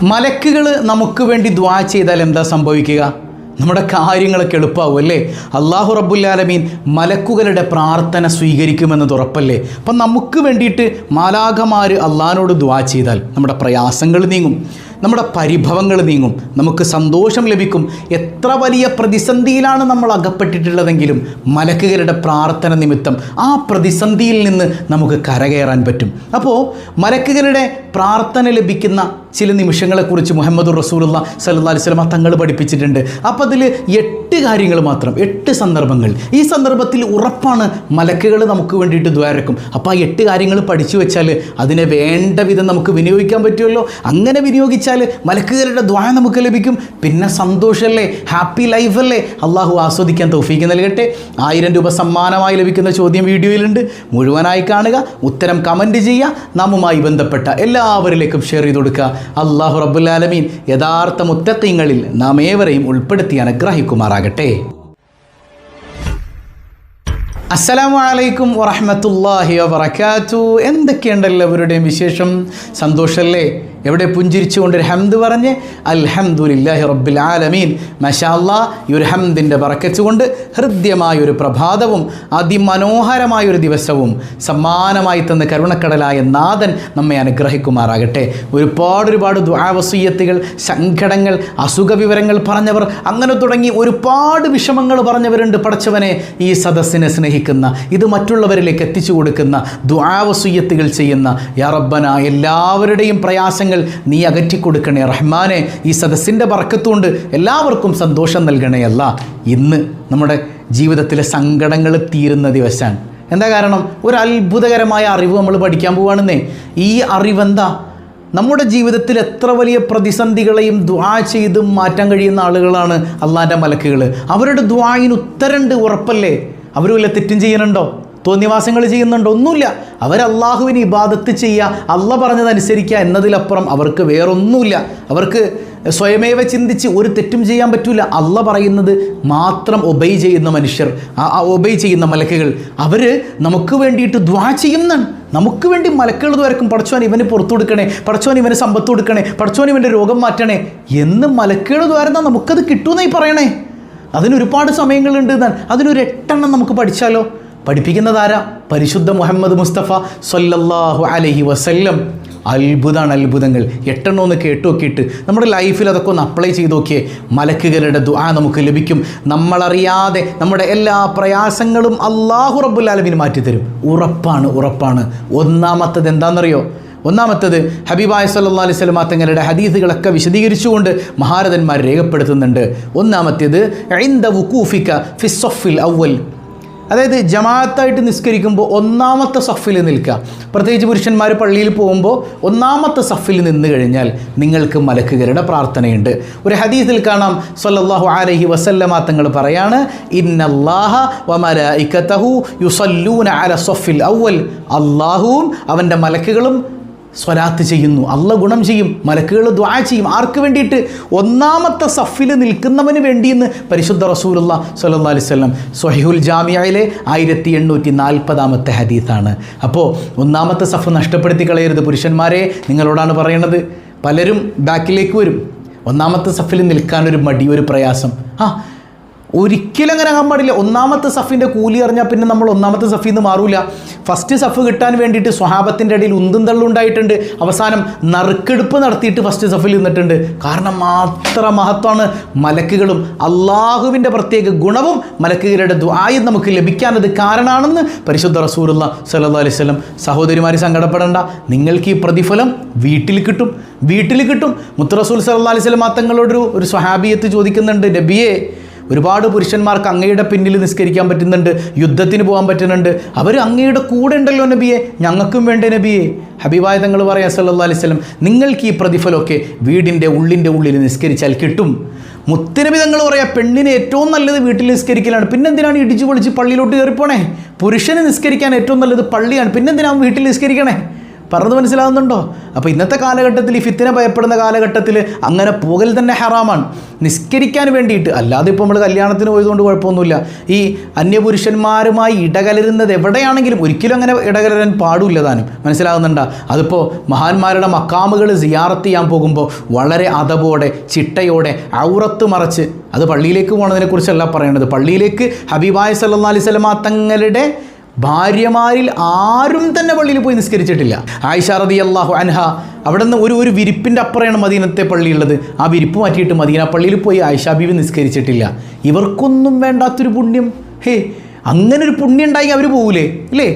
മലക്കുകൾ നമുക്ക് വേണ്ടി ദുആ ചെയ്താൽ എന്താ സംഭവിക്കുക? നമ്മുടെ കാര്യങ്ങളൊക്കെ എളുപ്പമാവും അല്ലേ? അല്ലാഹു റബ്ബുൽ ആലമീൻ മലക്കുകളുടെ പ്രാർത്ഥന സ്വീകരിക്കുമെന്നത് ഉറപ്പല്ലേ? അപ്പം നമുക്ക് വേണ്ടിയിട്ട് മാലാഖമാർ അള്ളാഹിനോട് ദുആ ചെയ്താൽ നമ്മുടെ പ്രയാസങ്ങൾ നീങ്ങും, നമ്മുടെ പരിഭവങ്ങൾ നീങ്ങും, നമുക്ക് സന്തോഷം ലഭിക്കും. എത്ര വലിയ പ്രതിസന്ധിയിലാണ് നമ്മൾ അകപ്പെട്ടിട്ടുള്ളതെങ്കിലും മലക്കുകളുടെ പ്രാർത്ഥന നിമിത്തം ആ പ്രതിസന്ധിയിൽ നിന്ന് നമുക്ക് കരകയറാൻ പറ്റും. അപ്പോൾ മലക്കുകളുടെ പ്രാർത്ഥന ലഭിക്കുന്ന ചില നിമിഷങ്ങളെക്കുറിച്ച് മുഹമ്മദുർ റസൂലുള്ളാഹി സ്വല്ലല്ലാഹി അലൈഹി വസല്ലം തങ്ങൾ പഠിപ്പിച്ചിട്ടുണ്ട്. അപ്പോൾ അതിൽ 8 കാര്യങ്ങൾ മാത്രം, 8 സന്ദർഭങ്ങൾ. ഈ സന്ദർഭത്തിൽ ഉറപ്പാണ് മലക്കുകൾ നമുക്ക് വേണ്ടിയിട്ട് ദ്വാരക്കും. അപ്പോൾ ആ 8 കാര്യങ്ങൾ പഠിച്ചു വെച്ചാൽ അതിനെ വേണ്ട വിധം നമുക്ക് വിനിയോഗിക്കാൻ പറ്റുമല്ലോ. അങ്ങനെ വിനിയോഗിച്ചാൽ മലക്കുകളുടെ ദ്വാ നമുക്ക് ലഭിക്കും. പിന്നെ സന്തോഷമല്ലേ, ഹാപ്പി ലൈഫല്ലേ. അള്ളാഹു ആസ്വദിക്കാൻ തൗഫീക്ക് നൽകട്ടെ. 1000 രൂപ സമ്മാനമായി ലഭിക്കുന്ന ചോദ്യം വീഡിയോയിലുണ്ട്, മുഴുവനായി കാണുക, ഉത്തരം കമൻറ്റ് ചെയ്യുക, നാമുമായി ബന്ധപ്പെട്ട എല്ലാവരിലേക്കും ഷെയർ ചെയ്ത് കൊടുക്കുക. അല്ലാഹു റബ്ബുൽ ആലമീൻ യഥാർത്ഥ മുത്തഖീങ്ങളിൽ നാം ഏവരെയും ഉൾപ്പെടുത്തി അനുഗ്രഹിക്കുമാറാകട്ടെ. അസ്സലാമു അലൈക്കും വറഹ്മത്തുള്ളാഹി വബറകാതുഹു. എന്തൊക്കെയുണ്ട് എല്ലാവരുടെയും വിശേഷം? സന്തോഷമല്ലേ? എവിടെ പുഞ്ചിരിച്ചുകൊണ്ട് ഒരു ഹംദ് പറഞ്ഞ് അൽഹംദുലില്ലാഹി റബ്ബിൽ ആലമീൻ. മാഷാ അല്ലാഹ്, ഈ ഒരു ഹംദിൻ്റെ ബറക്കത്ത് കൊണ്ട് ഹൃദ്യമായൊരു പ്രഭാതവും അതിമനോഹരമായൊരു ദിവസവും സമ്മാനമായി തന്ന കരുണക്കടലായ നാഥൻ നമ്മെ അനുഗ്രഹിക്കുമാറാകട്ടെ. ഒരുപാട് ദുആ വസിയ്യത്തുകൾ, സങ്കടങ്ങൾ, അസുഖ വിവരങ്ങൾ പറഞ്ഞവർ, അങ്ങനെ തുടങ്ങി ഒരുപാട് വിഷമങ്ങൾ പറഞ്ഞവരുണ്ട്. പടച്ചവനെ, ഈ സദസ്സിനെ സ്നേഹിക്കുന്ന, ഇത് മറ്റുള്ളവരിലേക്ക് എത്തിച്ചു കൊടുക്കുന്ന, ദുആ വസിയ്യത്തുകൾ ചെയ്യുന്ന യാ റബ്ബന എല്ലാവരുടെയും പ്രയാസങ്ങൾ നീ അകറ്റിക്കൊടുക്കണേ റഹ്മാനെ. ഈ സദസ്സിൻ്റെ ബർക്കത്തുകൊണ്ട് എല്ലാവർക്കും സന്തോഷം നൽകണേ അല്ലാ. ഇന്ന് നമ്മുടെ ജീവിതത്തിലെ സങ്കടങ്ങൾ തീരുന്ന ദിവസമാണ്. എന്താ കാരണം? ഒരു അത്ഭുതകരമായ അറിവ് നമ്മൾ പഠിക്കാൻ പോവുകയാണെന്നേ. ഈ അറിവെന്താ? നമ്മുടെ ജീവിതത്തിൽ എത്ര വലിയ പ്രതിസന്ധികളെയും ദുആ ചെയ്ത് മാറ്റാൻ കഴിയുന്ന ആളുകളാണ് അള്ളാൻ്റെ മലക്കുകൾ. അവരുടെ ദുആയിന് ഉത്തരമുണ്ട്, ഉറപ്പല്ലേ? അവർ വല്ല തെറ്റും ചെയ്യുന്നുണ്ടോ? തോന്നിവാസങ്ങൾ ചെയ്യുന്നുണ്ടോ? ഒന്നുമില്ല. അവർ അള്ളാഹുവിന് ഇബാദത്ത് ചെയ്യുക, അള്ളാഹ് പറഞ്ഞതനുസരിക്കുക എന്നതിലപ്പുറം അവർക്ക് വേറൊന്നുമില്ല. അവർക്ക് സ്വയമേവ ചിന്തിച്ച് ഒരു തെറ്റും ചെയ്യാൻ പറ്റില്ല. അള്ളാഹ് പറയുന്നത് മാത്രം ഒബൈ ചെയ്യുന്ന മനുഷ്യർ, ഒബൈ ചെയ്യുന്ന മലക്കുകൾ, അവർ നമുക്ക് വേണ്ടിയിട്ട് ദുആ ചെയ്യുന്നതാണ്. നമുക്ക് വേണ്ടി മലക്കുകൾ ദ്വാരക്കും. പടച്ചോൻ ഇവന് പുറത്തു കൊടുക്കണേ, പടച്ചോൻ ഇവന് സമ്പത്ത് കൊടുക്കണേ, പടച്ചോൻ ഇവൻ്റെ രോഗം മാറ്റണേ എന്ന് മലക്കുകൾ ദ്വാരന്നാൽ നമുക്കത് കിട്ടുമെന്നായി പറയണേ. അതിനൊരുപാട് സമയങ്ങളുണ്ട്. അതിനൊരു 8 എണ്ണം നമുക്ക് പഠിച്ചാലോ? പഠിപ്പിക്കുന്നതാരാ? പരിശുദ്ധ മുഹമ്മദ് മുസ്തഫ സ്വല്ലല്ലാഹു അലൈഹി വസല്ലം. അത്ഭുതങ്ങൾ 8 എണ്ണം ഒന്ന് കേട്ടു നോക്കിയിട്ട് നമ്മുടെ ലൈഫിൽ അതൊക്കെ ഒന്ന് അപ്ലൈ ചെയ്ത് നോക്കിയേ. മലക്കുകളുടെ ദുആ നമുക്ക് ലഭിക്കും. നമ്മളറിയാതെ നമ്മുടെ എല്ലാ പ്രയാസങ്ങളും അല്ലാഹു റബ്ബുൽ ആലമീൻ മാറ്റിത്തരും. ഉറപ്പാണ്. ഒന്നാമത്തത് എന്താണെന്നറിയോ? ഒന്നാമത്തത് ഹബീബായ സല്ലല്ലാഹു അലൈഹി വസല്ലം തങ്ങളുടെ ഹദീസുകളൊക്കെ വിശദീകരിച്ചുകൊണ്ട് മഹാരഥന്മാർ രേഖപ്പെടുത്തുന്നുണ്ട്. ഒന്നാമത്തേത് ഇൻദ വുഖൂഫിക ഫി സ്വഫിൽ അവ്വൽ, അതായത് ജമാഅത്തായിട്ട് നിസ്കരിക്കുമ്പോൾ ഒന്നാമത്തെ സഫിൽ നിൽക്കുക. പ്രത്യേകിച്ച് പുരുഷന്മാർ പള്ളിയിൽ പോകുമ്പോൾ ഒന്നാമത്തെ സഫിൽ നിന്ന് കഴിഞ്ഞാൽ നിങ്ങൾക്ക് മലക്കുകളുടെ പ്രാർത്ഥനയുണ്ട്. ഒരു ഹദീസിൽ കാണാം സല്ലല്ലാഹു അലൈഹി വസല്ലമ തങ്ങൾ പറയാണ്, ഇന്നല്ലാഹ വമലായികതഹു യുസല്ലൂന അല സ്വഫിൽ അവ്വൽ. അല്ലാഹുവും അവൻ്റെ മലക്കുകളും സ്വലാത്ത് ചെയ്യുന്നു. അള്ളാഹ് ഗുണം ചെയ്യും, മലക്കുകൾ ദുആ ചെയ്യും. ആർക്ക് വേണ്ടിയിട്ട്? ഒന്നാമത്തെ സഫിൽ നിൽക്കുന്നവന് വേണ്ടിയെന്ന് പരിശുദ്ധ റസൂലുള്ളാഹി സ്വല്ലല്ലാഹു അലൈഹി വസല്ലം സ്വഹീഹുൽ ജാമിഅയിലെ 1840 ഹദീസാണ്. അപ്പോൾ ഒന്നാമത്തെ സഫ് നഷ്ടപ്പെടുത്തി കളയരുത് പുരുഷന്മാരെ, നിങ്ങളോടാണ് പറയണത്. പലരും ബാക്കിലേക്ക് വരും. ഒന്നാമത്തെ സഫിൽ നിൽക്കാനൊരു മടി, ഒരു പ്രയാസം. ഒരിക്കലും അങ്ങനെ ആകാൻ പാടില്ല. ഒന്നാമത്തെ സഫിൻ്റെ കൂലി അറിഞ്ഞാൽ പിന്നെ നമ്മൾ ഒന്നാമത്തെ സഫിൽ നിന്ന് മാറൂല. ഫസ്റ്റ് സഫ് കിട്ടാൻ വേണ്ടിയിട്ട് സ്വഹാബത്തിൻ്റെ ഇടയിൽ ഉന്തും തള്ളുണ്ടായിട്ടുണ്ട്. അവസാനം നറുക്കെടുപ്പ് നടത്തിയിട്ട് ഫസ്റ്റ് സഫിൽ നിന്നിട്ടുണ്ട്. കാരണം മാത്ര മഹത്വമാണ് മലക്കുകളും. അള്ളാഹുവിൻ്റെ പ്രത്യേക ഗുണവും മലക്കുകളുടെ ദുആയും നമുക്ക് ലഭിക്കാനത് കാരണമാണെന്ന് പരിശുദ്ധ റസൂലുള്ളാഹി സ്വല്ലല്ലാഹു അലൈഹി വസല്ലം. സഹോദരിമാർ സങ്കടപ്പെടേണ്ട, നിങ്ങൾക്ക് ഈ പ്രതിഫലം വീട്ടിൽ കിട്ടും. മുത്ത് റസൂൽ സ്വല്ലല്ലാഹു അലൈഹി വസല്ലം തങ്ങളോടൊരു സ്വഹാബിയത്ത് ചോദിക്കുന്നുണ്ട്, നബിയേ, ഒരുപാട് പുരുഷന്മാർക്ക് അങ്ങയുടെ പിന്നിൽ നിസ്കരിക്കാൻ പറ്റുന്നുണ്ട്, യുദ്ധത്തിന് പോകാൻ പറ്റുന്നുണ്ട്, അവർ അങ്ങയുടെ കൂടെ ഉണ്ടല്ലോ നബിയെ, ഞങ്ങൾക്കും വേണ്ടേ നബിയെ? ഹബീബായ തങ്ങൾ പറയാം സല്ലല്ലാഹു അലൈഹി വസല്ലം, നിങ്ങൾക്ക് ഈ പ്രതിഫലമൊക്കെ വീടിൻ്റെ ഉള്ളിൽ നിസ്കരിച്ചാൽ കിട്ടും. മുത്തുനബി തങ്ങൾ പറയാം, പെണ്ണിന് ഏറ്റവും നല്ലത് വീട്ടിൽ നിസ്കരിക്കലാണ്. പിന്നെന്തിനാണ് ഇടിച്ചു പൊളിച്ച് പള്ളിയിലോട്ട് കയറിപ്പോണേ? പുരുഷന് നിസ്കരിക്കാൻ ഏറ്റവും നല്ലത് പള്ളിയാണ്. പിന്നെന്തിനാണ് വീട്ടിൽ നിസ്കരിക്കണേ? പറഞ്ഞത് മനസ്സിലാകുന്നുണ്ടോ? അപ്പോൾ ഇന്നത്തെ കാലഘട്ടത്തിൽ ഈ ഫിത്തിന ഭയപ്പെടുന്ന കാലഘട്ടത്തിൽ അങ്ങനെ പോകൽ തന്നെ ഹറാമാണ്. നിസ്കരിക്കാൻ വേണ്ടിയിട്ട്, അല്ലാതെ ഇപ്പോൾ നമ്മൾ കല്യാണത്തിന് പോയതുകൊണ്ട് കുഴപ്പമൊന്നുമില്ല. ഈ അന്യപുരുഷന്മാരുമായി ഇടകലരുന്നത് എവിടെയാണെങ്കിലും ഒരിക്കലും അങ്ങനെ ഇടകലരാൻ പാടില്ല താനും. മനസ്സിലാകുന്നുണ്ടോ? അതിപ്പോൾ മഹാന്മാരുടെ മക്കാമുകൾ സിയാറത്ത് ചെയ്യാൻ പോകുമ്പോൾ വളരെ അതബോടെ ചിട്ടയോടെ ഔറത്ത് മറച്ച്, അത് പള്ളിയിലേക്ക് പോകുന്നതിനെക്കുറിച്ചല്ല പറയേണ്ടത്. പള്ളിയിലേക്ക് ഹബീബായ സല്ലല്ലാഹു അലൈഹി വസല്ലമ തങ്ങളുടെ ഭാര്യമാരിൽ ആരും തന്നെ പള്ളിയിൽ പോയി നിസ്കരിച്ചിട്ടില്ല. ആയിഷ റളിയല്ലാഹു അൻഹ അവിടെ നിന്ന് ഒരു വിരിപ്പിൻ്റെ അപ്പുറമാണ് മദീനത്തെ പള്ളിയുള്ളത്. ആ വിരിപ്പ് മാറ്റിയിട്ട് മദീന പള്ളിയിൽ പോയി ആയിഷ ബീവി നിസ്കരിച്ചിട്ടില്ല. ഇവർക്കൊന്നും വേണ്ടാത്തൊരു പുണ്യം, അങ്ങനെ ഒരു പുണ്യം ഉണ്ടായി അവർ പോകൂലേ? ഇല്ലേ?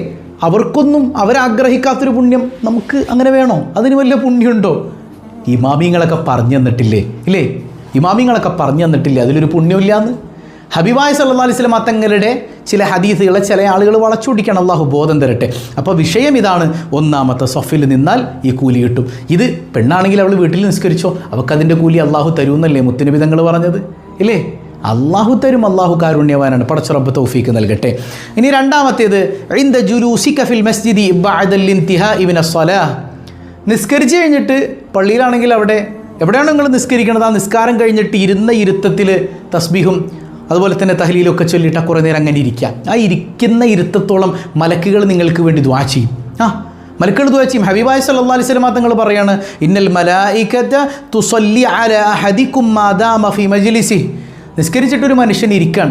അവർക്കൊന്നും അവരാഗ്രഹിക്കാത്തൊരു പുണ്യം നമുക്ക് അങ്ങനെ വേണോ? അതിന് വലിയ പുണ്യമുണ്ടോ? ഇമാമിങ്ങളൊക്കെ പറഞ്ഞു തന്നിട്ടില്ലേ? ഇല്ലേ? ഇമാമിങ്ങളൊക്കെ പറഞ്ഞു തന്നിട്ടില്ലേ അതിലൊരു പുണ്യമില്ലാന്ന്? ഹബീബായ സല്ലല്ലാഹു അലൈഹി വസല്ലം തങ്ങളുടെ ചില ഹദീസുകളെ ചില ആളുകൾ വളച്ചൊടിക്കണം. അള്ളാഹു ബോധം തരട്ടെ. അപ്പോൾ വിഷയം ഇതാണ്, ഒന്നാമത്തെ സഫിൽ നിന്നാൽ ഈ കൂലി കിട്ടും. ഇത് പെണ്ണാണെങ്കിൽ അവൾ വീട്ടിൽ നിസ്കരിച്ചോ, അവൾക്കതിൻ്റെ കൂലി അള്ളാഹു തരുമെന്നല്ലേ മുത്തുനബി തങ്ങൾ പറഞ്ഞത്? ഇല്ലേ? അള്ളാഹു തരും. അള്ളാഹു കാരുണ്യവാനാണ്. പടച്ച റബ്ബ് തൗഫീക്ക് നൽകട്ടെ. ഇനി രണ്ടാമത്തേത്, ഇൻദ ജുലൂസിക ഫിൽ മസ്ജിദി ബഅദൽ ഇൻതിഹാഇ മിനസ് സ്വലാഹ്. നിസ്കരിച്ച് കഴിഞ്ഞിട്ട് പള്ളിയിലാണെങ്കിൽ അവിടെ എവിടെയാണ് നിങ്ങൾ നിസ്കരിക്കുന്നത്, ആ നിസ്കാരം കഴിഞ്ഞിട്ട് ഇരുന്ന ഇരുത്തത്തിൽ തസ്ബീഹും അതുപോലെ തന്നെ തഹ്ലീലൊക്കെ ചൊല്ലിയിട്ട് കുറേ നേരം അങ്ങനെ ഇരിക്കുക. ആ ഇരിക്കുന്ന ഇരുത്തത്തോളം മലക്കുകൾ നിങ്ങൾക്ക് വേണ്ടി ദുആ ചെയ്യും. മലക്കുകൾ ദുആ ചെയ്യും. ഹബീബായ സല്ലല്ലാഹു അലൈഹി വസല്ലം തങ്ങൾ പറയാണ്, ഇന്നൽ മലായികത തുസല്ലി അലാ അഹദികും മാ ദാമ ഫീ മജ്ലിസി. നിസ്കരിച്ചിട്ടൊരു മനുഷ്യൻ ഇരിക്കാൻ,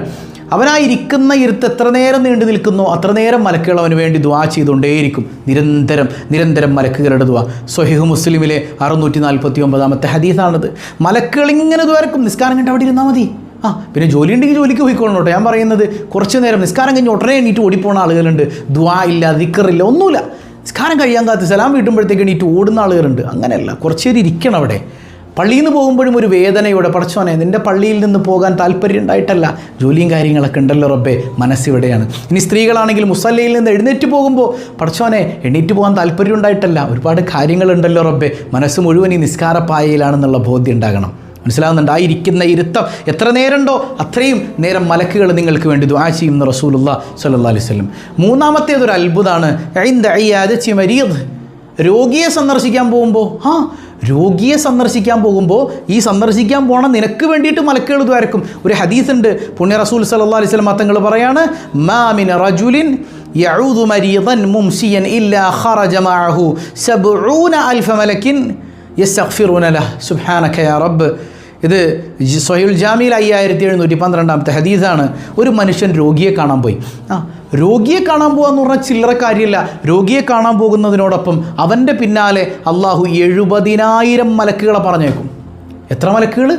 അവനാ ഇരിക്കുന്ന ഇരുത്ത് എത്ര നേരം നീണ്ടു നിൽക്കുന്നോ അത്ര നേരം മലക്കുകൾ അവന് വേണ്ടി ദുആ ചെയ്തുകൊണ്ടേയിരിക്കും. നിരന്തരം മലക്കുകളുടെ ദുആ. സ്വഹീഹ് മുസ്ലിമിലെ 649 ഹദീസാണത്. മലക്കുകൾ ഇങ്ങനെ ദുആർക്കും. നിസ്കാരം കണ്ട് അവിടെ ഇരുന്നാൽ മതി. പിന്നെ ജോലി ഉണ്ടെങ്കിൽ ജോലിക്ക് പോയിക്കോളണം കേട്ടോ. ഞാൻ പറയുന്നത് കുറച്ച് നേരം നിസ്കാരം കഴിഞ്ഞ് ഉടനെ എണീറ്റ് ഓടിപ്പോണ ആളുകളുണ്ട്. ദുആ ഇല്ല, ദിക്റില്ല, ഒന്നുമില്ല. നിസ്കാരം കഴിയാൻ കാത്ത് സലാം വീട്ടുമ്പോഴത്തേക്ക് എണീറ്റ് ഓടുന്ന ആളുകളുണ്ട്. അങ്ങനെയല്ല, കുറച്ച് നേരം ഇരിക്കണം അവിടെ. പള്ളിയിൽ നിന്ന് പോകുമ്പോഴും ഒരു വേദനയോടെ, പടച്ചോനെ നിൻ്റെ പള്ളിയിൽ നിന്ന് പോകാൻ താല്പര്യം ഉണ്ടായിട്ടല്ല, ജോലിയും കാര്യങ്ങളൊക്കെ ഉണ്ടല്ലോ റബ്ബേ, മനസ്സിവിടെയാണ്. ഇനി സ്ത്രീകളാണെങ്കിൽ മുസല്ലയിൽ നിന്ന് എഴുന്നേറ്റ് പോകുമ്പോൾ പടച്ചോനെ എണീറ്റ് പോകാൻ താല്പര്യം ഉണ്ടായിട്ടല്ല, ഒരുപാട് കാര്യങ്ങളുണ്ടല്ലോ റബ്ബേ, മനസ്സ് മുഴുവൻ ഈ നിസ്കാരപ്പായയിലാണെന്നുള്ള ബോധ്യം ഉണ്ടാകണം. മനസ്സിലാകുന്നുണ്ട്? ആ ഇരിക്കുന്ന ഇരുത്തം എത്ര നേരമുണ്ടോ അത്രയും നേരം മലക്കുകൾ നിങ്ങൾക്ക് വേണ്ടി ദുആ ചെയ്യുന്ന റസൂലുള്ളാഹി സ്വല്ലല്ലാഹു അലൈഹി വസല്ലം. മൂന്നാമത്തേതൊരു അത്ഭുതമാണ്, രോഗിയെ സന്ദർശിക്കാൻ പോകുമ്പോൾ രോഗിയെ സന്ദർശിക്കാൻ പോകുമ്പോൾ ഈ സന്ദർശിക്കാൻ പോകണം നിനക്ക് വേണ്ടിയിട്ട് മലക്കുകൾ ദ്വാരക്കും. ഒരു ഹദീസ് ഉണ്ട്, പുണ്യ റസൂൽ സല്ലല്ലാഹു അലൈഹി വസല്ലം തങ്ങൾ പറയാണ്, മാ മിൻ റജുലിൻ യഊദു മരീദൻ മുംസിയൻ ഇല്ലാ ഖറജ മഅഹു 70000 മലക്കിൻ യസ്തഗ്ഫിറൂന ലഹു സുബ്ഹാനക യാ റബ്ബ്. ഇത് സ്വഹീഹുൽ ജാമിയിൽ 5712 ഹദീസാണ്. ഒരു മനുഷ്യൻ രോഗിയെ കാണാൻ പോയി. രോഗിയെ കാണാൻ പോകുക എന്ന് പറഞ്ഞാൽ ചില്ലറ കാര്യമില്ല. രോഗിയെ കാണാൻ പോകുന്നതിനോടൊപ്പം അവൻ്റെ പിന്നാലെ അള്ളാഹു 70,000 മലക്കുകളെ പറഞ്ഞേക്കും. എത്ര മലക്കുകൾ?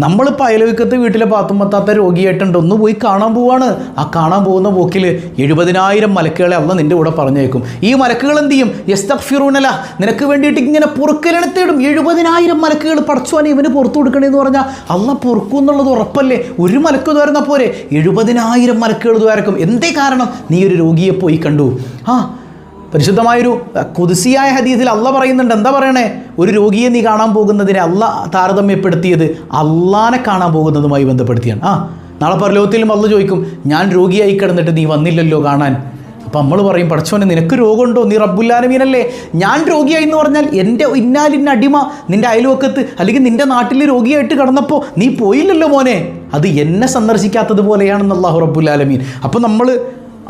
നമ്മളിപ്പോൾ അയൽവക്കത്ത് വീട്ടിലെ പാത്തുമ്പത്താത്ത രോഗിയായിട്ടുണ്ട്, ഒന്ന് പോയി കാണാൻ പോവാണ്. ആ കാണാൻ പോകുന്ന പോക്കിൽ 70,000 മലക്കുകളെ അള്ളാഹ് നിൻ്റെ കൂടെ പറഞ്ഞേക്കും. ഈ മലക്കുകൾ എന്ത് ചെയ്യും? യസ്തഗ്ഫിറൂന ലഹു, നിനക്ക് വേണ്ടിയിട്ട് ഇങ്ങനെ പൊറുക്കലിനെ തേടും. 70,000 മലക്കുകൾ. പടച്ചോനെ ഇവന് പുറത്തു കൊടുക്കണേന്ന് പറഞ്ഞാൽ അള്ളാഹ് പൊറുക്കും എന്നുള്ളത് ഉറപ്പല്ലേ? ഒരു മലക്ക് ദ്വാരുന്നാൽ പോരെ, 70,000 മലക്കുകൾ ദ്വാരക്കും. എന്തേ കാരണം? നീ ഒരു രോഗിയെ പോയി കണ്ടു. പരിശുദ്ധമായൊരു ഖുദ്സിയായ ഹദീസിൽ അള്ളാഹ് പറയുന്നുണ്ട്. എന്താ പറയണേ? ഒരു രോഗിയെ നീ കാണാൻ പോകുന്നതിനെ അള്ളാഹ് താരതമ്യപ്പെടുത്തിയത് അള്ളാഹിനെ കാണാൻ പോകുന്നതുമായി ബന്ധപ്പെടുത്തിയാണ്. നാളെ പരലോകത്തിലും അള്ളാഹ് ചോദിക്കും, ഞാൻ രോഗിയായി കിടന്നിട്ട് നീ വന്നില്ലല്ലോ കാണാൻ. അപ്പം നമ്മൾ പറയും, പടച്ചോനെ നിനക്ക് രോഗമുണ്ടോ? നീ റബ്ബുൽ ആലമീനല്ലേ? ഞാൻ രോഗിയായി എന്ന് പറഞ്ഞാൽ എൻ്റെ ഇന്നാലിന്ന അടിമ നിൻ്റെ അയൽവക്കത്ത് അല്ലെങ്കിൽ നിൻ്റെ നാട്ടിൽ രോഗിയായിട്ട് കിടന്നപ്പോൾ നീ പോയില്ലല്ലോ മോനെ, അത് എന്നെ സന്ദർശിക്കാത്തത് പോലെയാണെന്ന് അല്ലാഹു റബ്ബുൽ ആലമീൻ. അപ്പോൾ നമ്മൾ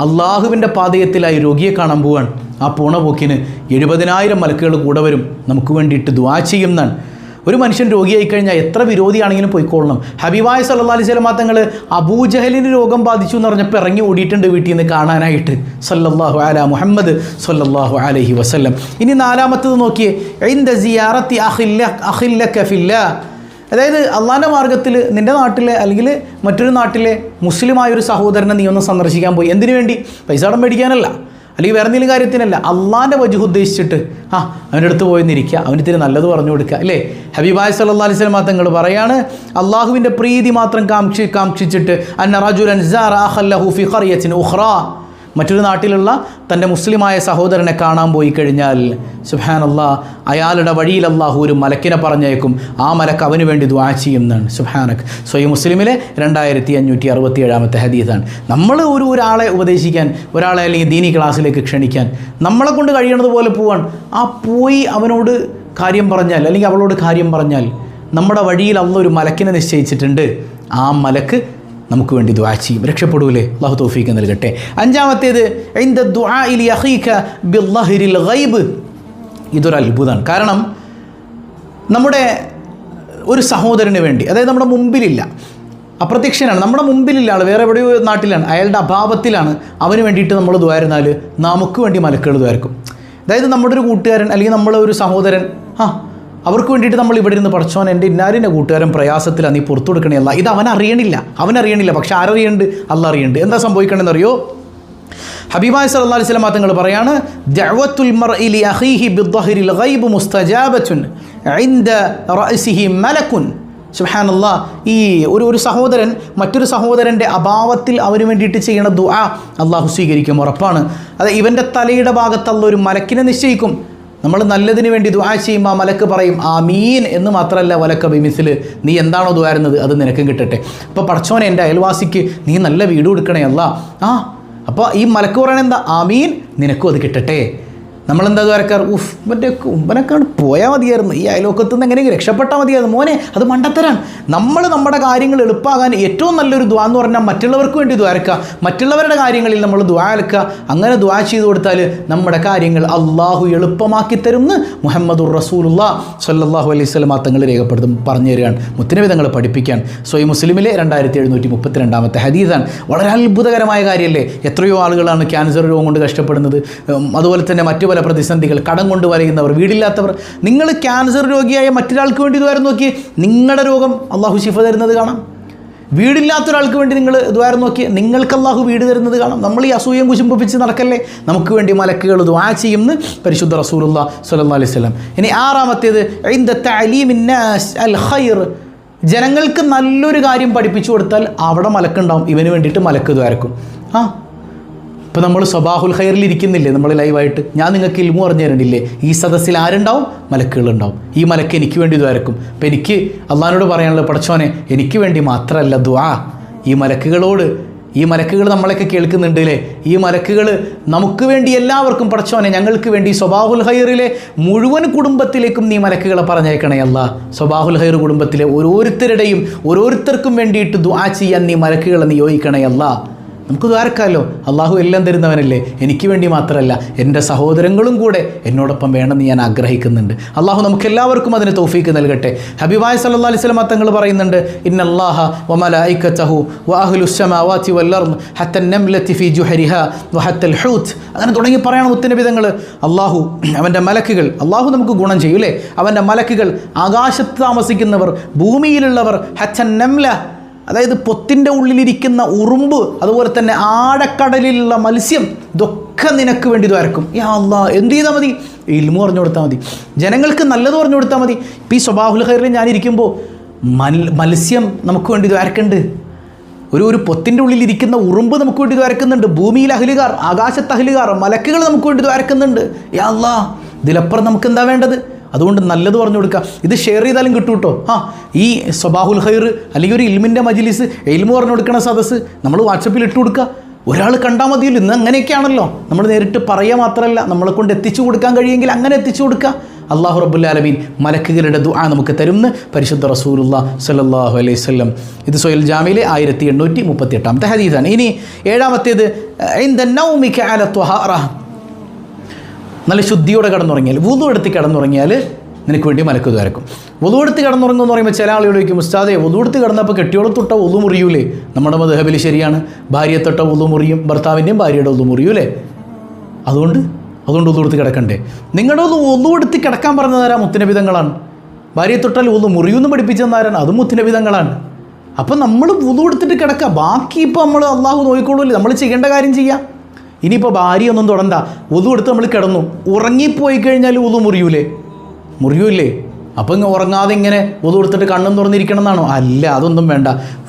അള്ളാഹുവിൻ്റെ പാതയത്തിലായി രോഗിയെ കാണാൻ പോവാൻ. ആ പോണ പോക്കിന് 70,000 മലക്കുകൾ കൂടെ വരും, നമുക്ക് വേണ്ടിയിട്ട് ദുആ ചെയ്യുന്നതാണ്. ഒരു മനുഷ്യൻ രോഗിയായി കഴിഞ്ഞാൽ എത്ര വിരോധിയാണെങ്കിലും പോയിക്കൊള്ളണം. ഹബീബായ സല്ലല്ലാഹു അലൈഹി വസല്ലം തങ്ങൾ അബൂജഹലിന് രോഗം ബാധിച്ചു എന്ന് പറഞ്ഞപ്പോൾ ഇറങ്ങി ഓടിയിട്ടുണ്ട് വീട്ടിൽ നിന്ന് കാണാനായിട്ട്. സല്ലല്ലാഹു അലാ മുഹമ്മദ് സല്ലല്ലാഹു അലൈഹി വസല്ലം. ഇനി നാലാമത്തത് നോക്കിയേ, ഇൻദ സിയാറത്തി അഖില്ലക ഫില്ലാഹ്. അതായത് അള്ളാഹിൻ്റെ മാർഗ്ഗത്തിൽ നിൻ്റെ നാട്ടിലെ അല്ലെങ്കിൽ മറ്റൊരു നാട്ടിലെ മുസ്ലിമായൊരു സഹോദരനെ നീ ഒന്ന് സന്ദർശിക്കാൻ പോയി. എന്തിനു വേണ്ടി? പൈസ കടം മേടിക്കാനല്ല, അല്ലെങ്കിൽ വേറെ എന്തെങ്കിലും കാര്യത്തിനല്ല, അള്ളാഹിൻ്റെ വജ്ഹ് ഉദ്ദേശിച്ചിട്ട് അവൻ്റെ അടുത്ത് പോയെന്നിരിക്കുക, അവന് ഇത്തിരി നല്ലത് പറഞ്ഞു കൊടുക്കുക, അല്ലേ? ഹബീബായ സല്ലല്ലാഹു അലൈഹി വസല്ലം തങ്ങൾ പറയാണ്, അള്ളാഹുവിൻ്റെ പ്രീതി മാത്രം കാക്ഷിച്ചിട്ട് അന്ന റജുലൻ സാറ അഖല്ലഹു ഫി ഖറിയത്തിൻ ഉഖ്റാ, മറ്റൊരു നാട്ടിലുള്ള തൻ്റെ മുസ്ലിമായ സഹോദരനെ കാണാൻ പോയി കഴിഞ്ഞാൽ സുബ്ഹാനല്ലാഹ് അയാളുടെ വഴിയിൽ അള്ളാഹു ഒരു മലക്കിനെ പറഞ്ഞേക്കും. ആ മലക്ക് അവന് വേണ്ടി ദുആ ചെയ്യുന്നതാണ്. സുബ്ഹാനക്. സ്വഹീഹ് മുസ്ലിമിലെ 2567 ഹദീസാണ്. നമ്മൾ ഒരാളെ ഉപദേശിക്കാൻ, ഒരാളെ അല്ലെങ്കിൽ ദീനി ക്ലാസ്സിലേക്ക് ക്ഷണിക്കാൻ നമ്മളെ കൊണ്ട് കഴിയണത് പോലെ പോവാൻ, ആ പോയി അവനോട് കാര്യം പറഞ്ഞാൽ അല്ലെങ്കിൽ അവളോട് കാര്യം പറഞ്ഞാൽ നമ്മുടെ വഴിയിൽ അള്ളാഹു ഒരു മലക്കിനെ നിശ്ചയിച്ചിട്ടുണ്ട്. ആ മലക്ക് നമുക്ക് വേണ്ടി ദുആ ചെയ്യും, രക്ഷപ്പെടൂലേ? അല്ലാഹു തൗഫീഖ് നൽകട്ടെ. അഞ്ചാമത്തേത് ഇൻദ ദുആഇ ലി അഖീക ബിദ്ദഹ്രിൽ ഗൈബ്. ഇതൊരു അത്ഭുതമാണ്. കാരണം നമ്മുടെ ഒരു സഹോദരന് വേണ്ടി, അതായത് നമ്മുടെ മുമ്പിലില്ല, അപ്രത്യക്ഷനാണ്, നമ്മുടെ മുമ്പിലില്ല ആൾ, വേറെ എവിടെയോ നാട്ടിലാണ്, അയാളുടെ അഭാവത്തിലാണ്, അവന് വേണ്ടിയിട്ട് നമ്മൾ ദ്വാരുന്നാൽ നമുക്ക് വേണ്ടി മലക്കുകൾ ദ്വാരക്കും. അതായത് നമ്മുടെ ഒരു കൂട്ടുകാരൻ അല്ലെങ്കിൽ നമ്മളെ ഒരു സഹോദരൻ, അവർക്ക് വേണ്ടിയിട്ട് നമ്മൾ ഇവിടെ ഇരുന്ന് പഠിച്ചോൻ എൻ്റെ ഇന്നാരിൻ്റെ കൂട്ടുകാരൻ പ്രയാസത്തിലാണ്, നീ പുറത്തു കൊടുക്കണേ അല്ല. ഇത് അവനറിയണില്ല, പക്ഷെ ആരറിയുന്നുണ്ട്? അല്ലാഹ് അറിയുന്നുണ്ട്. എന്താ സംഭവിക്കണമെന്നറിയോ? ഹബീബായ സല്ലല്ലാഹു അലൈഹി വസല്ലം തങ്ങൾ പറയാണ്, ദഅവത്തുൽ മർഇ ലി അഖീഹി ബിദ്ദഹ്രിൽ ഗൈബ് മുസ്തജാബത്തുൻ ഇൻദ റഅസിഹി മലക്കുൻ. സുബ്ഹാനല്ലാഹ്. ഈ ഒരു സഹോദരൻ മറ്റൊരു സഹോദരൻ്റെ അഭാവത്തിൽ അവന് വേണ്ടിയിട്ട് ചെയ്യണ ദുആ അള്ളാഹു സ്വീകരിക്കും, ഉറപ്പാണ്. അത് ഇവൻ്റെ തലയുടെ ഭാഗത്ത് അല്ലാഹു ഒരു മലക്കിനെ നിശ്ചയിക്കും. നമ്മൾ നല്ലതിന് വേണ്ടി ദുആ ചെയ്യുമ്പോൾ ആ മലക്ക് പറയും ആമീൻ എന്ന് മാത്രമല്ല, വലക്ക ബിമിസ്ല്, നീ എന്താണോ ദുആരുന്നത് അത് നിനക്കും കിട്ടട്ടെ. അപ്പോൾ പടച്ചോനെ എൻ്റെ അയൽവാസിക്ക് നീ നല്ല വീട് കൊടുക്കണേ അല്ലാഹ്. അപ്പോൾ ഈ മലക്ക് പറയണ എന്താ? ആമീൻ, നിനക്കും അത് കിട്ടട്ടെ. നമ്മളെന്താ ദ്വാരക്കാർ? ഉമ്പനക്കാണ് പോയാൽ മതിയായിരുന്നു, ഈ അയലോക്കത്ത് നിന്ന് എങ്ങനെയെങ്കിലും രക്ഷപ്പെട്ടാൽ മതിയായിരുന്നു. മോനെ, അത് മണ്ടത്തരാണ്. നമ്മൾ നമ്മുടെ കാര്യങ്ങൾ എളുപ്പമാകാൻ ഏറ്റവും നല്ലൊരു ദുആ എന്ന് പറഞ്ഞാൽ മറ്റുള്ളവർക്ക് വേണ്ടി ദ്വാരക്കുക, മറ്റുള്ളവരുടെ കാര്യങ്ങളിൽ നമ്മൾ ദുആ എടുക്കുക. അങ്ങനെ ദുആ ചെയ്ത് കൊടുത്താൽ നമ്മുടെ കാര്യങ്ങൾ അള്ളാഹു എളുപ്പമാക്കി തരുമെന്ന് മുഹമ്മദുർ റസൂലുള്ളാഹി സ്വല്ലല്ലാഹു അലൈഹി വസല്ലം തങ്ങൾ രേഖപ്പെടുത്തും, പറഞ്ഞു തരികയാണ്, മുത്തനബി തങ്ങൾ പഠിപ്പിക്കാൻ. സ്വഹീഹ് മുസ്ലിമിലെ 2732 ഹദീസാണ്. വളരെ അത്ഭുതകരമായ കാര്യമല്ലേ? എത്രയോ ആളുകളാണ് ക്യാൻസർ രോഗം കൊണ്ട് കഷ്ടപ്പെടുന്നത്. അതുപോലെ തന്നെ മറ്റു പല പ്രതിസന്ധികൾ, കടം കൊണ്ട് വലയുന്നവർ, വീടില്ലാത്തവർ. നിങ്ങൾ ക്യാൻസർ രോഗിയായ മറ്റൊരാൾക്ക് വേണ്ടി ദ്വാരം നോക്കി, നിങ്ങളുടെ രോഗം അള്ളാഹു ശിഫ തരുന്നത് കാണാം. വീടില്ലാത്തൊരാൾക്ക് വേണ്ടി നിങ്ങൾ ദ്വാരം നോക്കി, നിങ്ങൾക്ക് അള്ളാഹു വീട് തരുന്നത് കാണാം. നമ്മൾ ഈ അസൂയം കുശുമ്പിച്ച് നടക്കല്ലേ? നമുക്ക് വേണ്ടി മലക്കുകൾ ദുആ ചെയ്യുമെന്ന് പരിശുദ്ധ റസൂലുള്ളാഹി സ്വല്ലല്ലാഹു അലൈഹി വസല്ലം. ഇനി ആറാമത്തേത് ഇൻദ തഅലീമിൻ നാസ് അൽ ഖൈർ. ജനങ്ങൾക്ക് നല്ലൊരു കാര്യം പഠിപ്പിച്ചു കൊടുത്താൽ അവിടെ മലക്കുണ്ടാവും, ഇവന് വേണ്ടിയിട്ട് മലക്ക് ദ്വാരക്കും. ഇപ്പോൾ നമ്മൾ സ്വബാഹുൽ ഖൈറിൽ ഇരിക്കുന്നില്ലേ നമ്മൾ ലൈവായിട്ട്? ഞാൻ നിങ്ങൾക്ക് ഇൽമു പറഞ്ഞു തരണ്ടില്ലേ? ഈ സദസ്സിൽ ആരുണ്ടാവും? മലക്കുകളുണ്ടാവും. ഈ മലക്ക് എനിക്ക് വേണ്ടി ദ്വാരക്കും. അപ്പോൾ എനിക്ക് അള്ളാഹിനോട് പറയാനുള്ളത്, പടച്ചോനെ എനിക്ക് വേണ്ടി മാത്രമല്ല ദുആ, ഈ മലക്കുകൾ നമ്മളെയൊക്കെ കേൾക്കുന്നുണ്ട് അല്ലേ? ഈ മലക്കുകൾ നമുക്ക് വേണ്ടി എല്ലാവർക്കും, പടച്ചോനെ ഞങ്ങൾക്ക് വേണ്ടി സ്വബാഹുൽ ഖൈറിലെ മുഴുവൻ കുടുംബത്തിലേക്കും നീ മലക്കുകളെ പറഞ്ഞേക്കണേ അല്ലാ. സ്വബാഹുൽ ഖൈർ കുടുംബത്തിലെ ഓരോരുത്തർക്കും വേണ്ടിയിട്ട് ദുആ ചെയ്യാൻ നീ മലക്കുകളെ നിയോഗിക്കണേ അല്ലാ. നമുക്ക് ദ്വാരക്കാമല്ലോ, അള്ളാഹു എല്ലാം തരുന്നവനല്ലേ? എനിക്ക് വേണ്ടി മാത്രമല്ല, എൻ്റെ സഹോദരങ്ങളും കൂടെ എന്നോടൊപ്പം വേണമെന്ന് ഞാൻ ആഗ്രഹിക്കുന്നുണ്ട്. അള്ളാഹു നമുക്ക് എല്ലാവർക്കും അതിന് തൗഫീക്ക് നൽകട്ടെ. ഹബീബായ സല്ലല്ലാഹു അലൈഹി വസല്ലം തങ്ങൾ പറയുന്നുണ്ട്, ഇന്നല്ലാഹ വമലായികതഹു വഅഹ്ലുസ് സമാവാതി വൽ അർദ് ഹത്ത അൻ-നംലതി ഫീ ജുഹരിഹാ വഹത്തൽ ഹൂത്. അങ്ങനെ തുടങ്ങി പറയണം മുത്തനബി തങ്ങൾ. അള്ളാഹു, അവൻ്റെ മലക്കുകൾ, അള്ളാഹു നമുക്ക് ഗുണം ചെയ്യും അല്ലേ? അവൻ്റെ മലക്കുകൾ, ആകാശത്ത് താമസിക്കുന്നവർ, ഭൂമിയിലുള്ളവർ, ഹത്ത അൻ-നംല, അതായത് പൊത്തിൻ്റെ ഉള്ളിലിരിക്കുന്ന ഉറുമ്പ്, അതുപോലെ തന്നെ ആഴക്കടലിലുള്ള മത്സ്യം, ഇതൊക്കെ നിനക്ക് വേണ്ടി ദ്വാരക്കും. യാ അല്ലാഹ്, എന്ത് ചെയ്താൽ മതി? ഇൽമു പറഞ്ഞു കൊടുത്താൽ മതി, ജനങ്ങൾക്ക് നല്ലത് പറഞ്ഞു കൊടുത്താൽ മതി. ഇപ്പോൾ ഈ സ്വബാഹുൽ ഖൈറിൽ ഞാനിരിക്കുമ്പോൾ മത്സ്യം നമുക്ക് വേണ്ടി ദ്വാരക്കുന്നുണ്ട്, ഒരു പൊത്തിൻ്റെ ഉള്ളിലിരിക്കുന്ന ഉറുമ്പ് നമുക്ക് വേണ്ടി ദ്വാരക്കുന്നുണ്ട്, ഭൂമിയിൽ അഹ്ലുകാർ, ആകാശത്ത് അഹ്ലുകാർ, മലക്കുകൾ നമുക്ക് വേണ്ടി ദ്വാരക്കുന്നുണ്ട്. യാ അല്ലാഹ്, ഇതിലപ്പുറം നമുക്ക് എന്താ വേണ്ടത്? അതുകൊണ്ട് നല്ലത് പറഞ്ഞു കൊടുക്കുക. ഇത് ഷെയർ ചെയ്താലും കിട്ടും കേട്ടോ. ഈ സ്വബാഹുൽ ഖൈർ അല്ലെങ്കിൽ ഒരു ഇൽമിൻ്റെ മജ്ലിസ്, ഇൽമു പറഞ്ഞു കൊടുക്കണ സദസ്സ് നമ്മൾ വാട്സപ്പിൽ ഇട്ട് കൊടുക്കുക. ഒരാൾ കണ്ടാൽ മതിയല്ലോ. ഇന്ന് അങ്ങനെയൊക്കെയാണല്ലോ, നമ്മൾ നേരിട്ട് പറയുക മാത്രമല്ല, നമ്മളെ കൊണ്ട് എത്തിച്ചു കൊടുക്കാൻ കഴിയുമെങ്കിൽ അങ്ങനെ എത്തിച്ചു കൊടുക്കുക. അല്ലാഹു റബ്ബുൽ ആലമീൻ മലക്കുകളുടെ ദുആ നമുക്ക് തരുമെന്ന് പരിശുദ്ധ റസൂലുള്ളാഹി സ്വല്ലല്ലാഹു അലൈഹി വസല്ലം. ഇത് സുഹൈൽ ജാമിയിലെ 1838 ഹദീസാണ്. ഇനി ഏഴാമത്തേത് ഇൻദ നൗമിക അല ത്വഹാറ. നല്ല ശുദ്ധിയോടെ കിടന്നുറങ്ങിയാൽ, വുളു എടുത്ത് കിടന്നുറങ്ങിയാൽ നിനക്ക് വേണ്ടി മലക്ക് ദ്വാരക്കും. വുളു എടുത്ത് കിടന്നുറങ്ങുമെന്ന് പറയുമ്പോൾ ചില ആളുകൾ ചോദിക്കും, ഉസ്താദേ വുളു എടുത്ത് കിടന്നപ്പോൾ കെട്ടിയോളെ തൊട്ട വുളു മുറിയൂലേ? നമ്മുടെ മദ്ഹബിൽ ശരിയാണ്, ഭാര്യയെ തൊട്ട വുളു മുറിയും, ഭർത്താവിൻ്റെയും ഭാര്യയുടെ വുളു മുറിയൂലേ? അതുകൊണ്ട് വുളു എടുത്ത് കിടക്കണ്ടേ? നിങ്ങളുടെ വുളു എടുത്ത് കിടക്കാൻ പറഞ്ഞതാരാ? മുത്തുനബി തങ്ങളാണ്. ഭാര്യയെ തൊട്ടാൽ വുളു മുറിയൂന്ന് പഠിപ്പിച്ചെന്നാരാണ്? അതും മുത്തുനബി തങ്ങളാണ്. അപ്പം നമ്മൾ വുളു എടുത്തിട്ട് കിടക്കുക, ബാക്കി ഇപ്പോൾ നമ്മൾ അള്ളാഹു നോക്കിക്കോളൂല്ലേ? നമ്മൾ ചെയ്യേണ്ട കാര്യം ചെയ്യാം. ഇനിയിപ്പോൾ ഭാര്യ ഒന്നും തൊടണ്ട, വുളു എടുത്ത് നമ്മൾ കിടന്നു, ഉറങ്ങിപ്പോയി കഴിഞ്ഞാൽ വുളു മുറിയൂലേ? അപ്പോൾ ഇങ്ങനെ ഉറങ്ങാതെ ഇങ്ങനെ വുളു എടുത്തിട്ട് കണ്ണും തുറന്നിരിക്കണം എന്നാണോ? അല്ല, അതൊന്നും വേണ്ട.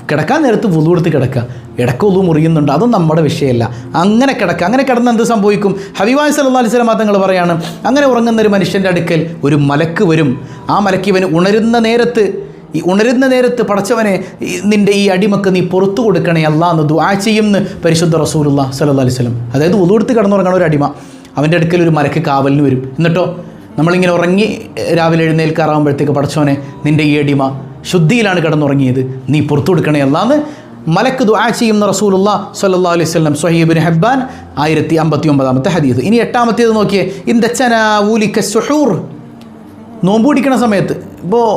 കിടക്കാൻ നേരത്ത് വുളു എടുത്ത് കിടക്കുക. ഇടയ്ക്ക് വുളു മുറിയുന്നുണ്ട്, അതൊന്നും നമ്മുടെ വിഷയമല്ല. അങ്ങനെ കിടക്കുക. അങ്ങനെ കിടന്ന് എന്ത് സംഭവിക്കും? ഹബീബായ സല്ലല്ലാഹു അലൈഹി വസല്ലം തങ്ങൾ പറയാണ്, അങ്ങനെ ഉറങ്ങുന്ന ഒരു മനുഷ്യൻ്റെ അടുക്കൽ ഒരു മലക്ക് വരും. ആ മലക്ക് ഇവന് ഉണരുന്ന നേരത്ത് പടച്ചവനെ നിൻ്റെ ഈ അടിമക്ക് നീ പുറത്തു കൊടുക്കണേ അല്ലാ എന്ന് ദുആ ചെയ്യുമെന്ന് പരിശുദ്ധ റസൂലുള്ളാഹി സ്വല്ലല്ലാഹു അലൈഹി വസല്ലം. അതായത് വുളു എടുത്ത് കിടന്നുറങ്ങണ ഒരു അടിമ, അവൻ്റെ അടുക്കൽ ഒരു മലക്ക് കാവലിന് വരും. എന്നിട്ടോ നമ്മളിങ്ങനെ ഉറങ്ങി രാവിലെ എഴുന്നേൽക്കാറാകുമ്പോഴത്തേക്ക് പടച്ചവനെ നിൻ്റെ ഈ അടിമ ശുദ്ധിയിലാണ് കിടന്നുറങ്ങിയത്, നീ പുറത്തു കൊടുക്കണേ അല്ലാന്ന് മലക്ക് ദുആ ചെയ്യുന്ന റസൂലുള്ളാഹി സ്വല്ലല്ലാഹു അലൈഹി വസല്ലം. സ്വഹീഹ് ഇബ്നു ഹിബ്ബാൻ 1059 ഹദീസ്. ഇനി 8-ാമത്തേത് നോക്കിയേ. ഇൻദച്ചനാവൂലിക സുഹൂർ, നോമ്പ് പിടിക്കണ സമയത്ത്, ഇപ്പോൾ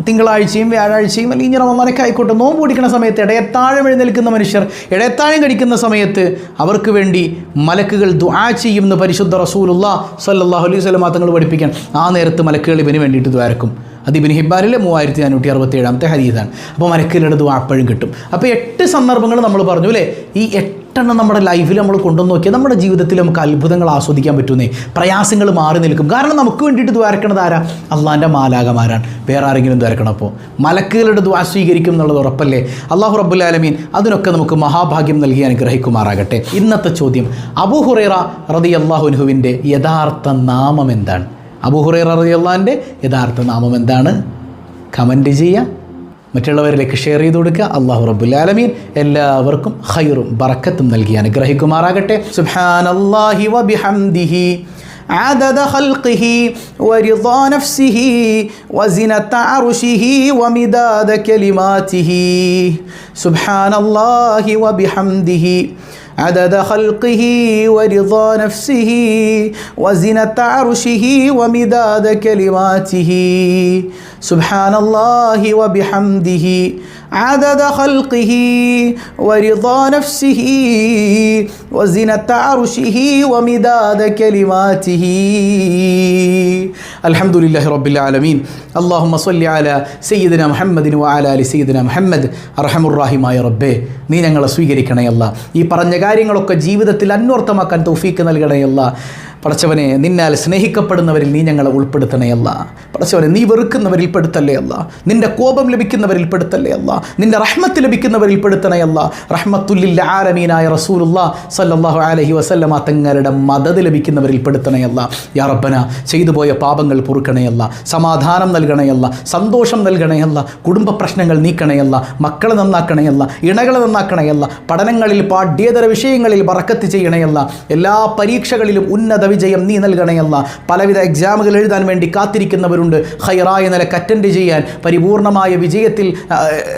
തിങ്കളാഴ്ചയും വ്യാഴാഴ്ചയും അല്ലെങ്കിൽ ഇനി റമദാനൊക്കെ ആയിക്കോട്ടെ, നോമ്പ് പിടിക്കുന്ന സമയത്ത് ഇടയത്താഴം എഴുന്നേൽക്കുന്ന മനുഷ്യർ ഇടയത്താഴം കഴിക്കുന്ന സമയത്ത് അവർക്ക് വേണ്ടി മലക്കുകൾ ദുആ ചെയ്യുമെന്ന് പരിശുദ്ധ റസൂലുള്ളാഹി സ്വല്ലല്ലാഹു അലൈഹി വസല്ലം തങ്ങൾ പഠിപ്പിക്കാൻ. ആ നേരത്ത് മലക്കുകൾ ഇവന് വേണ്ടിയിട്ട് ദ്വാരക്കും. അത് ഇബ്നു ഹിബ്ബാനിലെ 3467 ഹദീസാണ്. അപ്പോൾ മലക്കുകളുടെ ദുആ അപ്പോഴും കിട്ടും. അപ്പോൾ 8 സന്ദർഭങ്ങൾ നമ്മൾ പറഞ്ഞു അല്ലേ? ഈ 8 നമ്മുടെ ലൈഫിൽ നമ്മൾ കൊണ്ടുവന്ന് നോക്കിയാൽ നമ്മുടെ ജീവിതത്തിൽ നമുക്ക് അത്ഭുതങ്ങൾ ആസ്വദിക്കാൻ പറ്റുന്നേ. പ്രയാസങ്ങൾ മാറി നിൽക്കും. കാരണം നമുക്ക് വേണ്ടിയിട്ട് ദ്വാരക്കണത് ആരാ? അള്ളാഹിൻ്റെ മാലാകമാരാണ്. വേറെ ആരെങ്കിലും ദ്വാരക്കണം? അപ്പോൾ മലക്കുകളുടെ ദുആ സ്വീകരിക്കും എന്നുള്ളത് ഉറപ്പല്ലേ? അല്ലാഹു റബ്ബുൽ ആലമീൻ അതിനൊക്കെ നമുക്ക് മഹാഭാഗ്യം നൽകി അനുഗ്രഹിക്കുമാറാകട്ടെ. ഇന്നത്തെ ചോദ്യം, അബൂ ഹുറൈറ റളിയല്ലാഹു അൻഹുവിൻ്റെ യഥാർത്ഥ നാമം എന്താണ്? അബൂ ഹുറൈറ റളിയല്ലാഹുവിൻ്റെ യഥാർത്ഥ നാമം എന്താണ്? കമൻറ്റ് ചെയ്യുക, മറ്റുള്ളവരിലേക്ക് ഷെയർ ചെയ്ത് കൊടുക്കുക. അല്ലാഹു റബ്ബുൽ ആലമീൻ എല്ലാവർക്കും ഖൈറും ബറക്കത്തും നൽകി അനുഗ്രഹിക്കുമാറാകട്ടെ. സുബ്ഹാനല്ലാഹി വബിഹംദിഹി عدد خلقه ورضا نفسه وزنة عرشه ومداد كلماته. سبحان الله وبحمده عدد خلقه ورضا نفسه وزنة عرشه ومداد كلماته. سبحان الله وبحمده عدد خلقه ورضا نفسه وزنة عرشه ومداد كلماته. الحمد لله رب العالمين. اللهم صل على سيدنا محمد وعلى آل سيدنا محمد. അർഹമുർ-റഹീമായ റബ്ബേ, നീ ഞങ്ങളെ സ്വീകരിക്കണയല്ല. ഈ പറഞ്ഞ കാര്യങ്ങളൊക്കെ ജീവിതത്തിൽ അന്വർത്ഥമാക്കാൻ തൗഫീക്ക് നൽകണയല്ല. പടച്ചവനെ, നിന്നാൽ സ്നേഹിക്കപ്പെടുന്നവരിൽ നീ ഞങ്ങളെ ഉൾപ്പെടുത്തണയല്ല. പടച്ചവനെ, നീ വെറുക്കുന്നവരിൽ പെടുത്തല്ലേ അല്ല. നിൻ്റെ കോപം ലഭിക്കുന്നവരിൽ പെടുത്തല്ലേ അല്ല. നിൻ്റെ റഹ്മത്ത് ലഭിക്കുന്നവരിൽ പെടുത്തണയല്ല. റഹ്മത്തുല്ലിൽ ആലമീനായ റസൂലുള്ളാഹി സ്വല്ലല്ലാഹു അലൈഹി വസല്ലമ തങ്ങളുടെ മദദ് ലഭിക്കുന്നവരിൽ പെടുത്തണയല്ല. യാ റബ്ബന, ചെയ്തു പോയ പാപങ്ങൾ പൊറുക്കണയല്ല. സമാധാനം നൽകണയല്ല. സന്തോഷം നൽകണയല്ല. കുടുംബ പ്രശ്നങ്ങൾ നീക്കണയല്ല. മക്കളെ നന്നാക്കണയല്ല. ഇണകളെ നന്നാക്കണയല്ല. പഠനങ്ങളിൽ പാഠ്യേതര വിഷയങ്ങളിൽ ബറക്കത്ത് ചെയ്യണയല്ല. എല്ലാ പരീക്ഷകളിലും ഉന്നത വിജയം നീ നൽകണയല്ല. പലവിധ എക്സാമുകൾ എഴുതാൻ വേണ്ടി കാത്തിരിക്കുന്നവരുണ്ട്. ഖൈറായ നിലക്ക് അറ്റൻഡ് ചെയ്യാൻ, പരിപൂർണമായ വിജയത്തിൽ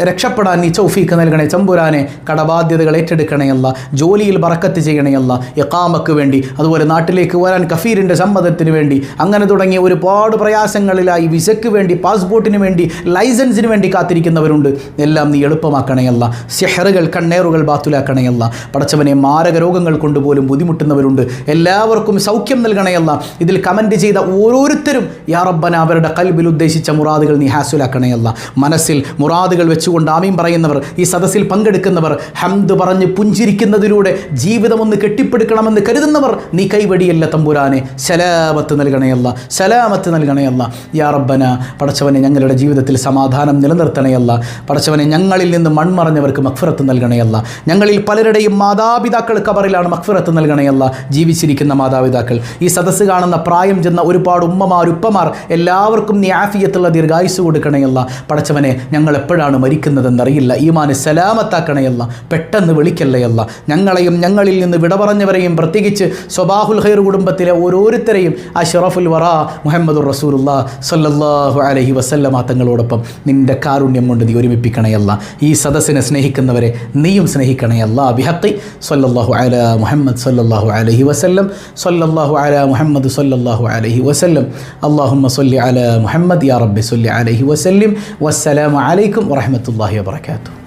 രക്ഷപ്പെടാൻ നീ തൗഫീക്ക് നൽകണേ തമ്പുരാനെ. കടബാധ്യതകൾ ഏറ്റെടുക്കണയല്ല. ജോലിയിൽ ബറക്കത്ത് ചെയ്യണയല്ല. ഇഖാമക്ക് വേണ്ടി, അതുപോലെ നാട്ടിലേക്ക് വരാൻ കഫീലിൻ്റെ സമ്മതത്തിന് വേണ്ടി, അങ്ങനെ തുടങ്ങിയ ഒരുപാട് പ്രയാസങ്ങളിലായി വിസയ്ക്ക് വേണ്ടി, പാസ്പോർട്ടിന് വേണ്ടി, ലൈസൻസിന് വേണ്ടി കാത്തിരിക്കുന്നവരുണ്ട്. എല്ലാം നീ എളുപ്പമാക്കണയല്ല. സിഹറുകൾ, കണ്ണേറുകൾ ബാത്തുലാക്കണയല്ല. പടച്ചവനെ, മാരക രോഗങ്ങൾ കൊണ്ടുപോലും ബുദ്ധിമുട്ടുന്നവരുണ്ട്. എല്ലാവർക്കും സൗഖ്യം നൽകണയല്ല. ഇതിൽ കമൻറ്റ് ചെയ്ത ഓരോരുത്തരും യാ റബ്ബന അവരുടെ ഖൽബിൽ ഉദ്ദേശിച്ച മുറാദുകൾ നീ ഹാസുലാക്കണയല്ല. മനസ്സിൽ മുറാദുകൾ വെച്ചുകൊണ്ട് ആമീൻ പറയുന്നവർ, ഈ സദസ്സിൽ പങ്കെടുക്കുന്നവർ, ഹംദ് പറഞ്ഞ് പുഞ്ചിരിക്കുന്നതിലൂടെ ജീവിതമൊന്ന് കെട്ടിപ്പടുക്കണമെന്ന് കരുതുന്നവർ നീ കൈവടിയല്ല തമ്പുരാനെ. സലാമത്ത് നൽകണയല്ല. സലാമത്ത് നൽകണയല്ല. യാ റബ്ബന, പടച്ചവനെ, ഞങ്ങളുടെ ജീവിതത്തിൽ സമാധാനം നിലനിർത്തണയല്ല. പടച്ചവനെ, ഞങ്ങളിൽ നിന്ന് മൺമറഞ്ഞവർക്ക് മഗ്ഫിറത്ത് നൽകണയല്ല. ഞങ്ങളിൽ പലരുടെയും മാതാപിതാക്കൾ ഖബറിലാണ്, മഗ്ഫിറത്ത് നൽകണയല്ല. ജീവിച്ചിരിക്കുന്ന മാതാപിതാക്കൾ, ഈ സദസ്സ് കാണുന്ന പ്രായം ചെന്ന ഒരുപാട് ഉമ്മമാർ, ഉപ്പമാർ, എല്ലാവർക്കും നീ ആഫിയത്തുള്ള ദീർഘായുസ് കൊടുക്കണയല്ല. പടച്ചവനെ, ഞങ്ങൾ എപ്പോഴാണ് മരിക്കുന്നതെന്നറിയില്ല. ഈമാന് സലാമത്താക്കണയല്ല. പെട്ടെന്ന് വിളിക്കല്ലയല്ല. ഞങ്ങളെയും ഞങ്ങളിൽ നിന്ന് വിട പറഞ്ഞവരെയും, പ്രത്യേകിച്ച് സ്വബാഹുൽ ഖൈർ കുടുംബത്തിലെ ഓരോരുത്തരെയും അഷ്റഫുൽ വറാ മുഹമ്മദുർ റസൂലുള്ളാഹി സ്വല്ലല്ലാഹു അലൈഹി വസല്ലമ തങ്ങളോടൊപ്പം നിൻ്റെ കാരുണ്യം കൊണ്ട് നീ ഒരുമിപ്പിക്കണയല്ല. ഈ സദസ്സിനെ സ്നേഹിക്കുന്നവരെ നീയും സ്നേഹിക്കണയല്ല. ബിഹഖി സ്വല്ലല്ലാഹു അലാ മുഹമ്മദ് സ്വല്ലല്ലാഹു അലൈഹി വസല്ലം. സ്വല്ലല്ലാഹു അലാ മുഹമ്മദ് സ്വല്ലല്ലാഹു അലൈഹി വസല്ലം. അല്ലാഹുമ്മ സ്വല്ലി അലാ മുഹമ്മദ് യാ റബ്ബി സ്വല്ലി അലൈഹി വസല്ലം. വസ്സലാമു അലൈക്കും വറഹ്മത്തുള്ളാഹി വബറകാതുഹു.